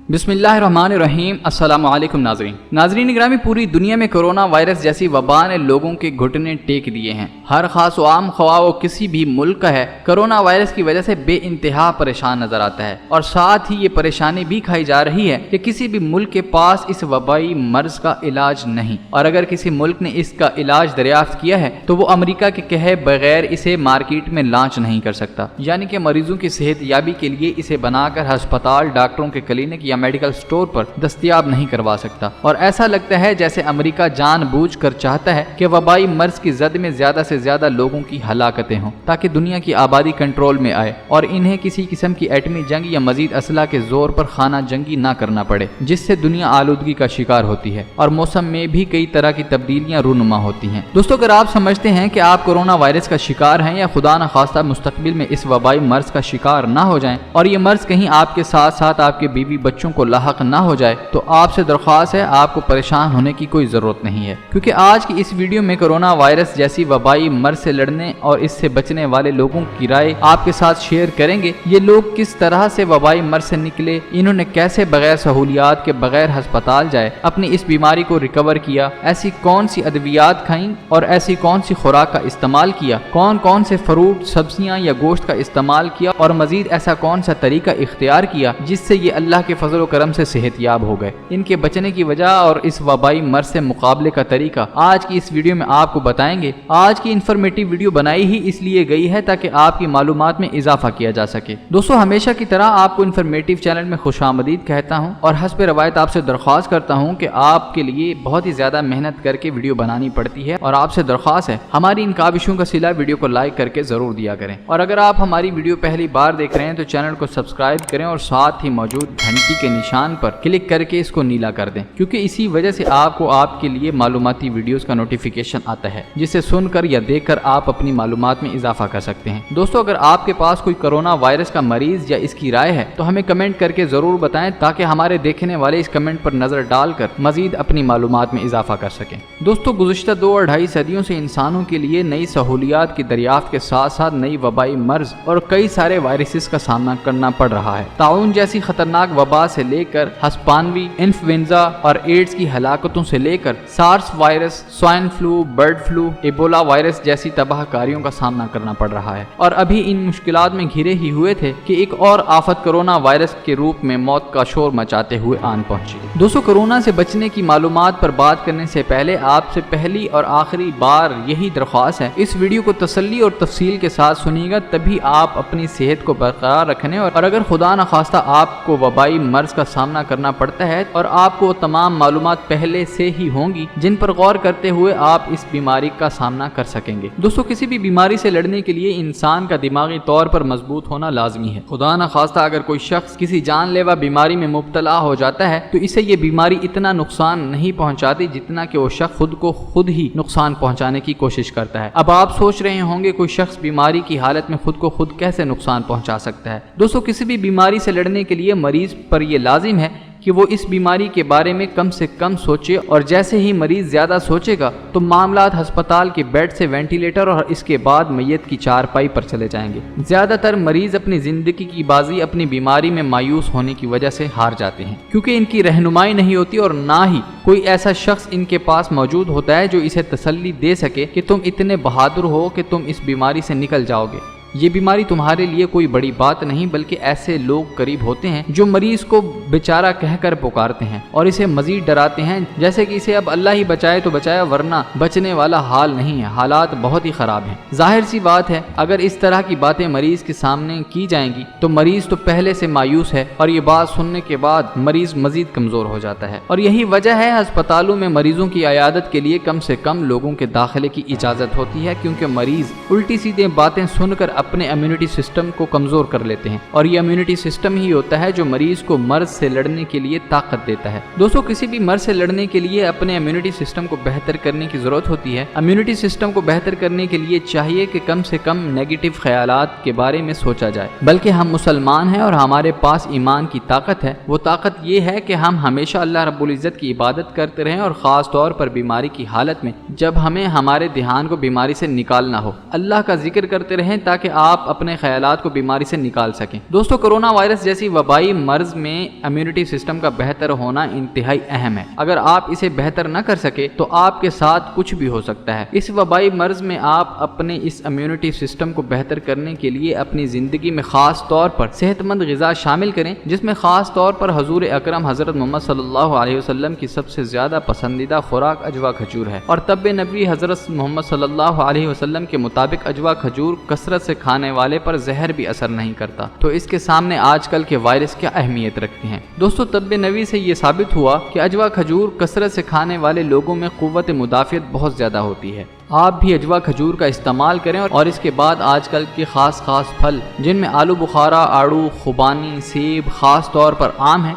बिस्मिल्लाहिर्रहमानिर्रहीम। अस्सलाम वालेकुम नाज़रीन ग्रामी, पूरी दुनिया में कोरोना वायरस जैसी वबा ने लोगों के घुटने टेक दिए हैं। हर खास व आम ख्वाह वो किसी भी मुल्क का है, कोरोना वायरस की वजह से बेइंतहा परेशान नजर आता है। और साथ ही ये परेशानी भी खाई जा रही है कि किसी भी मुल्क के पास इस वबाई मर्ज का इलाज नहीं, और अगर किसी मुल्क ने इसका इलाज दरियाफ्त किया है तो वो अमेरिका के कहे बगैर इसे मार्केट में लॉन्च नहीं कर सकता, यानी कि मरीजों की सेहत याबी के लिए इसे बनाकर हस्पताल, डॉक्टरों के क्लिनिक या मेडिकल स्टोर पर दस्तयाब नहीं करवा सकता। और ऐसा लगता है जैसे अमेरिका जानबूझकर चाहता है कि वबाई मर्ज की जद में ज्यादा से ज्यादा लोगों की हलाकतें हों, ताकि दुनिया की आबादी कंट्रोल में आए और इन्हें किसी किस्म की एटमी जंग या मजीद असला के जोर पर खाना जंगी ना करना पड़े, जिससे दुनिया आलूदगी का शिकार होती है और मौसम में भी कई तरह की तब्दीलियां रूनुमा होती हैं। दोस्तों, अगर आप समझते हैं कि आप कोरोना वायरस का शिकार हैं या खुदा न खास्ता मुस्तकबिल में इस वबाई मर्ज का शिकार ना हो जाएं और ये मर्ज कहीं आपके साथ साथ आपके बीवी बच्चों को लाहक ना हो जाए, तो आपसे दरख्वास्त है आपको परेशान होने की कोई जरूरत नहीं है, क्योंकि आज की इस वीडियो में कोरोना वायरस जैसी वबाई मर्ज से लड़ने और इससे बचने वाले लोगों की राय आपके साथ शेयर करेंगे। ये लोग किस तरह से वबाई मर्ज से निकले, इन्होंने कैसे बगैर सहूलियात के बगैर अस्पताल जाए अपनी इस बीमारी को रिकवर किया, ऐसी कौन सी अद्वियात खाई और ऐसी कौन सी खुराक का इस्तेमाल किया, कौन कौन से फ्रूट, सब्जियां या गोश्त का इस्तेमाल किया और मजीद ऐसा कौन सा तरीका इख्तियार किया जिससे ये अल्लाह के फजल करम से सेहतयाब हो गए। इनके बचने की वजह और इस वबाई मर्ज से मुकाबले का तरीका आज की इस वीडियो में आपको बताएंगे। आज की इंफॉर्मेटिव वीडियो बनाई ही इसलिए गई है ताकि आपकी मालूमात में इजाफा किया जा सके। दोस्तों, हमेशा की तरह आपको इंफॉर्मेटिव चैनल में खुशामदीद कहता हूं और हस्ब रवायत आपसे दरख्वास्त करता हूं कि आपके लिए बहुत ही ज्यादा मेहनत करके वीडियो बनानी पड़ती है और आपसे दरख्वास्त है हमारी इन काविशों का सिला वीडियो को लाइक करके जरूर दिया करें। और अगर आप हमारी वीडियो पहली बार देख रहे हैं तो चैनल को सब्सक्राइब करें और साथ ही मौजूद घंटी के निशान पर क्लिक करके इसको नीला कर दें, क्योंकि इसी वजह से आपको आपके लिए मालूमाती वीडियोस का नोटिफिकेशन आता है, जिसे सुनकर या देखकर आप अपनी मालूमात में इजाफा कर सकते हैं। दोस्तों, अगर आपके पास कोई कोरोना वायरस का मरीज या इसकी राय है तो हमें कमेंट करके जरूर बताएं, ताकि हमारे देखने वाले इस कमेंट पर नजर डालकर मजीद अपनी मालूमात में इजाफा कर सकें। दोस्तों, गुज़िश्ता 2 और ढाई सदियों से इंसानों के लिए नई सहूलियात की दरियाफ्त के साथ साथ नई वबाई मर्ज और कई सारे वायरसेस का सामना करना पड़ रहा है। ताउन जैसी खतरनाक वबा से लेकर हस्पानवी, इन्फ्लुएंजा और एड्स की हलाकतों से लेकर SARS virus, swine flu, bird flu, Ebola virus जैसी तबाहकारियों का सामना करना पड़ रहा है। और अभी इन मुश्किलात में घिरे ही हुए थे कि एक और आफत कोरोना वायरस के रूप में मौत का शोर मचाते हुए आन पहुंची। दोस्तों, कोरोना से बचने की मालूमात पर बात करने से पहले आपसे पहली और आखिरी बार यही दरख्वास्त है, इस वीडियो को तसल्ली और तफसील के साथ सुनिएगा, तभी आप अपनी सेहत को बरकरार रखने और अगर खुदा न खास्ता आपको वबाई मर्ज का सामना करना पड़ता है और आपको तमाम मालूमात पहले से ही होंगी जिन पर गौर करते हुए आप इस बीमारी का सामना कर सकेंगे। दोस्तों, किसी भी बीमारी से लड़ने के लिए इंसान का दिमागी तौर पर मजबूत होना लाजमी है। खुदा न खास्ता अगर कोई शख्स किसी जानलेवा बीमारी में मुब्तला हो जाता है तो इसे ये बीमारी इतना नुकसान नहीं पहुंचाती जितना कि वो शख्स खुद को खुद ही नुकसान पहुंचाने की कोशिश करता है। अब आप सोच रहे होंगे कोई शख्स बीमारी की हालत में खुद को खुद कैसे नुकसान पहुंचा सकता है। दोस्तों, किसी भी बीमारी से लड़ने के लिए मरीज पर यह लाजिम है कि वो इस बीमारी के बारे में कम से कम सोचे, और जैसे ही मरीज ज्यादा सोचेगा तो मामलात हस्पताल के बेड से वेंटिलेटर और इसके बाद मैयत की चारपाई पर चले जाएंगे। ज्यादातर मरीज अपनी जिंदगी की बाजी अपनी बीमारी में मायूस होने की वजह से हार जाते हैं, क्योंकि इनकी रहनुमाई नहीं होती और ना ही कोई ऐसा शख्स इनके पास मौजूद होता है जो इसे तसल्ली दे सके कि तुम इतने बहादुर हो कि तुम इस बीमारी से निकल जाओगे। ये बीमारी तुम्हारे लिए कोई बड़ी बात नहीं, बल्कि ऐसे लोग करीब होते हैं जो मरीज को बेचारा कहकर पुकारते हैं और इसे मजीद डराते हैं, जैसे कि इसे अब अल्लाह ही बचाए तो बचाया, वरना बचने वाला हाल नहीं है, हालात बहुत ही खराब हैं। जाहिर सी बात है, अगर इस तरह की बातें मरीज के सामने की जाएंगी तो मरीज तो पहले से मायूस है और ये बात सुनने के बाद मरीज मजीद कमजोर हो जाता है। और यही वजह है अस्पतालों में मरीजों की अयादत के लिए कम से कम लोगों के दाखिले की इजाजत होती है, क्योंकि मरीज उल्टी सीधे बातें सुनकर अपने इम्यूनिटी सिस्टम को कमजोर कर लेते हैं और ये इम्यूनिटी सिस्टम ही होता है जो मरीज को मर्ज से लड़ने के लिए ताकत देता है। दोस्तों, किसी भी मर्ज से लड़ने के लिए अपने इम्यूनिटी सिस्टम को बेहतर करने की जरूरत होती है। इम्यूनिटी सिस्टम को बेहतर करने के लिए चाहिए कि कम से कम नेगेटिव ख्यालात के बारे में सोचा जाए, बल्कि हम मुसलमान हैं और हमारे पास ईमान की ताकत है। वो ताकत ये है कि हम हमेशा अल्लाह रब्बुल इज्जत की इबादत करते रहें और खास तौर पर बीमारी की हालत में जब हमें हमारे ध्यान को बीमारी से निकालना हो, अल्लाह का जिक्र करते रहें ताकि تاکہ آپ اپنے خیالات کو بیماری سے نکال سکیں۔ دوستو کرونا وائرس جیسی وبائی مرض میں امیونٹی سسٹم کا بہتر ہونا انتہائی اہم ہے۔ اگر آپ اسے بہتر نہ کر سکے تو آپ کے ساتھ کچھ بھی ہو سکتا ہے۔ اس وبائی مرض میں آپ اپنے اس امیونٹی سسٹم کو بہتر کرنے کے لیے اپنی زندگی میں خاص طور پر صحت مند غذا شامل کریں، جس میں خاص طور پر حضور اکرم حضرت محمد صلی اللہ علیہ وسلم کی سب سے زیادہ پسندیدہ خوراک اجوا کھجور ہے، اور طب نبوی حضرت محمد صلی اللہ علیہ وسلم کے مطابق اجوا کھجور کثرت سے کھانے والے پر زہر بھی اثر نہیں کرتا۔ تو اس کے سامنے آج کل کے وائرس کیا اہمیت رکھتے ہیں؟ دوستو طب نبوی سے یہ ثابت ہوا کہ اجوا کھجور کثرت سے کھانے والے لوگوں میں قوت مدافعت بہت زیادہ ہوتی ہے۔ آپ بھی اجوا کھجور کا استعمال کریں، اور اس کے بعد آج کل کے خاص پھل جن میں آلو بخارا، آڑو، خوبانی، سیب خاص طور پر آم ہیں،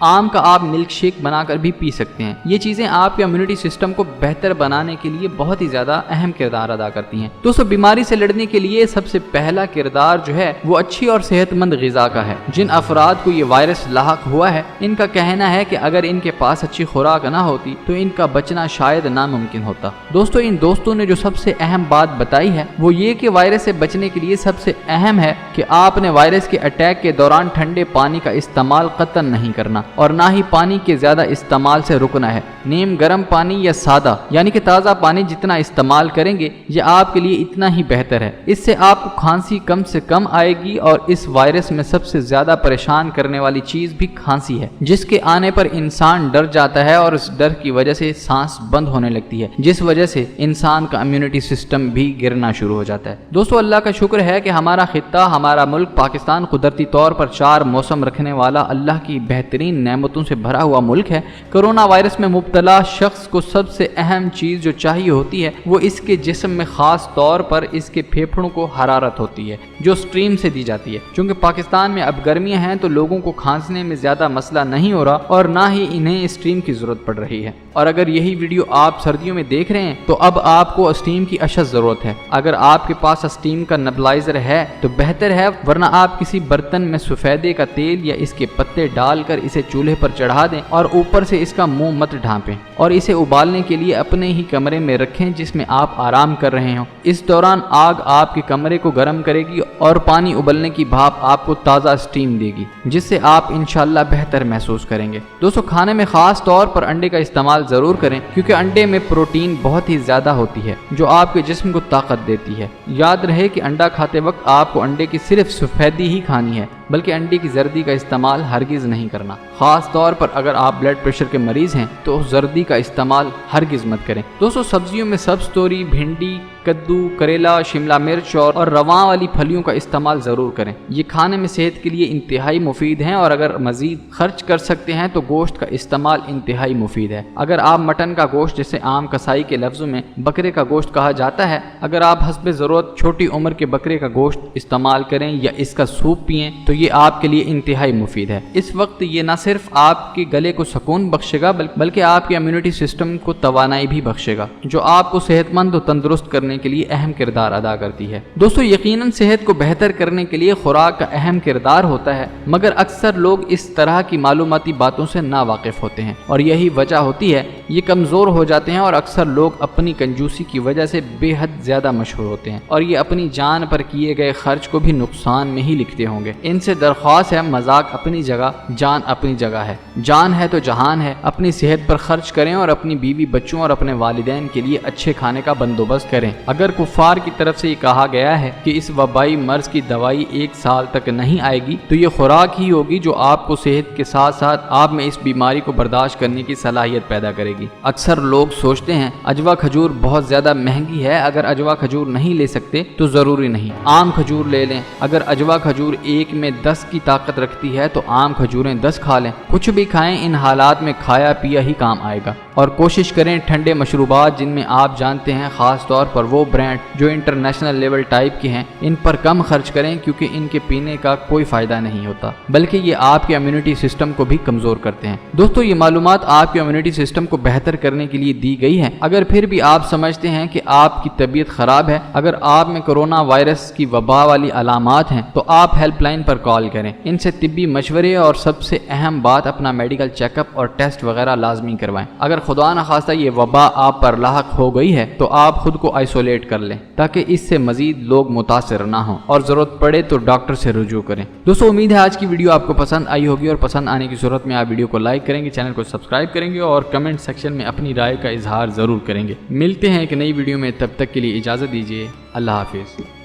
آم کا آپ ملک شیک بنا کر بھی پی سکتے ہیں۔ یہ چیزیں آپ کے امیونٹی سسٹم کو بہتر بنانے کے لیے بہت ہی زیادہ اہم کردار ادا کرتی ہیں۔ دوستو بیماری سے لڑنے کے لیے سب سے پہلا کردار جو ہے وہ اچھی اور صحت مند غذا کا ہے۔ جن افراد کو یہ وائرس لاحق ہوا ہے، ان کا کہنا ہے کہ اگر ان کے پاس اچھی خوراک نہ ہوتی تو ان کا بچنا شاید ناممکن ہوتا۔ دوستو ان دوستوں نے جو سب سے اہم بات بتائی ہے وہ یہ کہ وائرس سے بچنے کے لیے سب سے اہم ہے کہ آپ نے وائرس کے اٹیک کے دوران ٹھنڈے پانی کا استعمال قطعاً نہیں کرنا، اور نہ ہی پانی کے زیادہ استعمال سے رکنا ہے۔ نیم گرم پانی یا سادہ یعنی کہ تازہ پانی جتنا استعمال کریں گے یہ آپ کے لیے اتنا ہی بہتر ہے۔ اس سے آپ کو کھانسی کم سے کم آئے گی، اور اس وائرس میں سب سے زیادہ پریشان کرنے والی چیز بھی کھانسی ہے، جس کے آنے پر انسان ڈر جاتا ہے اور اس ڈر کی وجہ سے سانس بند ہونے لگتی ہے، جس وجہ سے انسان کا امیونٹی سسٹم بھی گرنا شروع ہو جاتا ہے۔ دوستو اللہ کا شکر ہے کہ ہمارا خطہ، ہمارا ملک پاکستان قدرتی طور پر 4 موسم رکھنے والا اللہ کی بہترین نعمتوں سے بھرا ہوا ملک ہے۔ کرونا وائرس میں مبتلا شخص کو سب سے اہم چیز جو چاہیے ہوتی ہے وہ اس کے جسم میں خاص طور پر اس کے پھیپھڑوں کو حرارت ہوتی ہے، جو سٹریم سے دی جاتی ہے۔ چونکہ پاکستان میں اب گرمیاں ہیں تو لوگوں کو کھانسنے میں زیادہ مسئلہ نہیں ہو رہا، اور نہ ہی انہیں اسٹیم کی ضرورت پڑ رہی ہے۔ اور اگر یہی ویڈیو آپ سردیوں میں دیکھ رہے ہیں تو اب آپ کو اسٹیم کی اشد ضرورت ہے۔ اگر آپ کے پاس اسٹیم کا نیبلائزر ہے تو بہتر ہے، ورنہ آپ کسی برتن میں سفیدے کا تیل یا اس کے پتے ڈال کر اسے چولہے پر چڑھا دیں، اور اوپر سے اس کا منہ مت ڈھانپیں، اور اسے ابالنے کے لیے اپنے ہی کمرے میں رکھیں جس میں آپ آرام کر رہے ہوں۔ اس دوران آگ آپ کے کمرے کو گرم کرے گی اور پانی ابلنے کی بھاپ آپ کو تازہ اسٹیم دے گی، جس سے آپ انشاءاللہ بہتر محسوس کریں گے۔ دوستو کھانے میں خاص طور پر انڈے کا استعمال ضرور کریں، کیونکہ انڈے میں پروٹین بہت ہی زیادہ ہوتی ہے جو آپ کے جسم کو طاقت دیتی ہے۔ یاد رہے کہ انڈا کھاتے وقت آپ کو انڈے کی صرف سفیدی ہی کھانی ہے، بلکہ انڈے کی زردی کا استعمال ہرگز نہیں کرنا۔ خاص طور پر اگر آپ بلڈ پریشر کے مریض ہیں تو زردی کا استعمال ہرگز مت کریں۔ دوستو سبزیوں میں سبز توری، بھنڈی، کدو، کریلا، شملہ مرچ اور رواں والی پھلیوں کا استعمال ضرور کریں۔ یہ کھانے میں صحت کے لیے انتہائی مفید ہیں، اور اگر مزید خرچ کر سکتے ہیں تو گوشت کا استعمال انتہائی مفید ہے۔ اگر آپ مٹن کا گوشت، جسے عام کسائی کے لفظوں میں بکرے کا گوشت کہا جاتا ہے، اگر آپ حسب ضرورت چھوٹی عمر کے بکرے کا گوشت استعمال کریں یا اس کا سوپ پئیں تو یہ آپ کے لیے انتہائی مفید ہے۔ اس وقت یہ نہ صرف آپ کے گلے کو سکون بخشے گا بلکہ آپ کے امیونٹی سسٹم کو توانائی بھی بخشے گا، جو آپ کو صحت مند و تندرست کرنے کے لیے اہم کردار ادا کرتی ہے۔ دوستو یقیناً صحت کو بہتر کرنے کے لیے خوراک کا اہم کردار ہوتا ہے، مگر اکثر لوگ اس طرح کی معلوماتی باتوں سے نا واقف ہوتے ہیں، اور یہی وجہ ہوتی ہے یہ کمزور ہو جاتے ہیں، اور اکثر لوگ اپنی کنجوسی کی وجہ سے بے حد زیادہ مشہور ہوتے ہیں، اور یہ اپنی جان پر کیے گئے خرچ کو بھی نقصان میں ہی لکھتے ہوں گے۔ ان سے درخواست ہے مذاق اپنی جگہ، جان اپنی جگہ ہے۔ جان ہے تو جہان ہے۔ اپنی صحت پر خرچ کریں اور اپنی بیوی بچوں اور اپنے والدین کے لیے اچھے کھانے کا بندوبست کریں۔ اگر کفار کی طرف سے یہ کہا گیا ہے کہ اس وبائی مرض کی دوائی 1 سال تک نہیں آئے گی تو یہ خوراک ہی ہوگی جو آپ کو صحت کے ساتھ ساتھ آپ میں اس بیماری کو برداشت کرنے کی صلاحیت پیدا کرے گی۔ اکثر لوگ سوچتے ہیں اجوا کھجور بہت زیادہ مہنگی ہے، اگر اجوا کھجور نہیں لے سکتے تو ضروری نہیں، عام کھجور لے لیں۔ اگر اجوا کھجور 1 میں 10 کی طاقت رکھتی ہے تو عام کھجوریں 10 کھا لیں۔ کچھ بھی کھائیں، ان حالات میں کھایا پیا ہی کام آئے گا۔ اور کوشش کریں ٹھنڈے مشروبات جن میں آپ جانتے ہیں، خاص طور پر وہ برانڈ جو انٹرنیشنل لیول ٹائپ کے ہیں، ان پر کم خرچ کریں، کیونکہ ان کے پینے کا کوئی فائدہ نہیں ہوتا بلکہ یہ آپ کے امیونٹی سسٹم کو بھی کمزور کرتے ہیں۔ دوستو یہ معلومات آپ کے امیونٹی سسٹم کو بہتر کرنے کے لیے دی گئی ہے۔ اگر پھر بھی آپ سمجھتے ہیں کہ آپ کی طبیعت خراب ہے، اگر آپ میں کرونا وائرس کی وبا والی علامات ہیں تو آپ ہیلپ لائن پر کال کریں، ان سے طبی مشورے اور سب سے اہم بات اپنا میڈیکل چیک اپ اور ٹیسٹ وغیرہ لازمی کروائیں۔ اگر خدا نخواستہ یہ وبا آپ پر لاحق ہو گئی ہے تو آپ خود کو आइसोलेट कर लें ताकि इससे मजीद लोग मुतासिर ना हों और ज़रूरत पड़े तो डॉक्टर से रुजू करें। दोस्तों उम्मीद है आज की वीडियो आपको पसंद आई होगी और पसंद आने की सूरत में आप वीडियो को लाइक करेंगे, चैनल को सब्सक्राइब करेंगे और कमेंट सेक्शन में अपनी राय का इजहार ज़रूर करेंगे। मिलते हैं एक नई वीडियो में, तब तक के लिए इजाज़त दीजिए। अल्लाह हाफिज़।